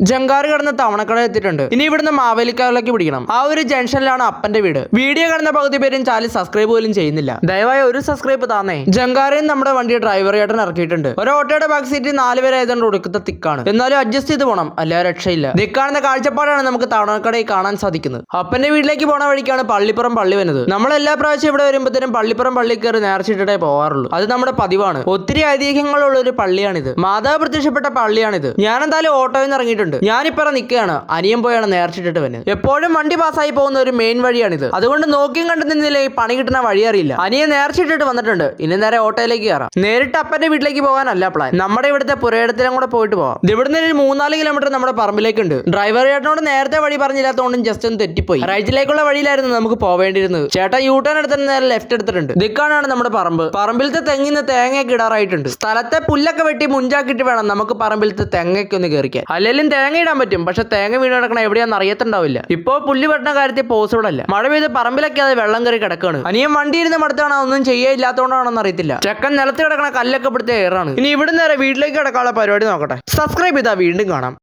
ജങ്കാറ് കിടന്ന് തവണക്കട എത്തിയിട്ടുണ്ട്. ഇനി ഇവിടുന്ന് മാവേലിക്കാവിലേക്ക് പിടിക്കണം. ആ ഒരു ജംഗ്ഷനിലാണ് അപ്പന്റെ വീട്. വീഡിയോ കാണുന്ന പകുതി പേരും ചാനൽ സബ്സ്ക്രൈബ് പോലും ചെയ്യുന്നില്ല. ദയവായി ഒരു സബ്സ്ക്രൈബ് താന്നേ. ജങ്കാറിൽ നമ്മുടെ വണ്ടി ഡ്രൈവർ ചേട്ടൻ ഇറക്കിയിട്ടുണ്ട്. ഒരു ഓട്ടോയുടെ ബാക്ക് സീറ്റിൽ 4 പേരായതുകൊണ്ട് ഒടുക്കത്തെ തിക്കാണ്. എന്നാലും അഡ്ജസ്റ്റ് ചെയ്ത് പോകണം, അല്ല രക്ഷയില്ല. ദിക്കാണെന്ന കാഴ്ചപ്പാടാണ് നമുക്ക് തവണക്കടയിൽ കാണാൻ സാധിക്കുന്നത്. അപ്പന്റെ വീട്ടിലേക്ക് പോണ വഴിക്കാണ് പള്ളിപ്പുറം പള്ളി വരുന്നത്. നമ്മൾ എല്ലാ പ്രാവശ്യം ഇവിടെ വരുമ്പോഴത്തേനും പള്ളിപ്പുറം പള്ളി കയറി നേർച്ചിട്ടേ പോകാറുള്ളൂ. അത് നമ്മുടെ പതിവാണ്. ഒത്തിരി ഐതിഹ്യങ്ങളുള്ള ഒരു പള്ളിയാണിത്. മാതാവ് പ്രത്യക്ഷപ്പെട്ട പള്ളിയാണിത്. ഞാൻ എന്തായാലും ഓട്ടോയിൽ നിന്ന് ഇറങ്ങിയിട്ടുണ്ട്. ഞാനിപ്പറ നിൽക്കുകയാണ്. അനിയൻ പോയാണ് നേർച്ചിട്ടിട്ട് വരുന്നത്. എപ്പോഴും വണ്ടി പാസ്സായി പോകുന്ന ഒരു മെയിൻ വഴിയാണിത്. അതുകൊണ്ട് നോക്കിയും കണ്ടു നിന്നില്ലേ ഈ പണി കിട്ടുന്ന വഴി അറിയില്ല. അനിയൻ നേർച്ചിട്ടിട്ട് വന്നിട്ടുണ്ട്. ഇനി നേരെ ഓട്ടോയിലേക്ക് കയറാം. നേരിട്ട് അപ്പന്റെ വീട്ടിലേക്ക് പോകാനല്ല പ്ലാൻ. നമ്മുടെ ഇവിടുത്തെ പുരയിടത്തിലും കൂടെ പോയിട്ട് പോവാം. ഇവിടുന്ന് ഒരു 3-4 കിലോമീറ്റർ നമ്മുടെ പറമ്പിലേക്കുണ്ട്. ഡ്രൈവർ ചേട്ടനോട് നേരത്തെ വഴി പറഞ്ഞില്ലാത്തതുകൊണ്ടും ജസ്റ്റ് ഒന്ന് തെറ്റിപ്പോയി. റൈറ്റിലേക്കുള്ള വഴിയിലായിരുന്നു നമുക്ക് പോവേണ്ടിയിരുന്നത്. ചേട്ടാ യൂട്ടേൺ എടുത്തിട്ട് നേരെ ലെഫ്റ്റ് എടുത്തിട്ടുണ്ട്. ദിക്കാനാണ് നമ്മുടെ പറമ്പ്. പറമ്പിലത്തെ തെങ്ങിന്ന് തേങ്ങയൊക്കെ ഇടാറായിട്ടുണ്ട്. സ്ഥലത്തെ പുല്ലൊക്കെ വെട്ടി മുഞ്ചാക്കിയിട്ട് വേണം നമുക്ക് പറമ്പിലത്തെ തെങ്ങയൊക്കെ ഒന്ന് കയറിക്കാൻ. അല്ലെങ്കിലും തേങ്ങ ഇടാൻ പറ്റും, പക്ഷെ തേങ്ങ വീണ് കിടക്കണ എവിടെയാണെന്ന് അറിയത്തുണ്ടാവില്ല. ഇപ്പോ പുല്ല് വെട്ടുന്ന കാര്യത്തിൽ പോസിബിൾ അല്ല. മഴ പെയ്ത് പറമ്പിലൊക്കെ അത് വെള്ളം കയറി കിടക്കുകയാണ്. അനിയൻ വണ്ടി ഇരുന്ന് മടുത്താണ്, ഒന്നും ചെയ്യാനില്ലാത്തതുകൊണ്ടാണെന്ന് അറിയത്തില്ല. ചെക്കൻ നിലത്ത് കിടക്കണ കല്ലൊക്കെ പിടുത്ത ഏറാണ്. ഇനി ഇവിടെ നേരെ വീട്ടിലേക്ക് കിടക്കാനുള്ള പരിപാടി നോക്കട്ടെ. സബ്സ്ക്രൈബ് ചെയ്താൽ വീണ്ടും കാണാം.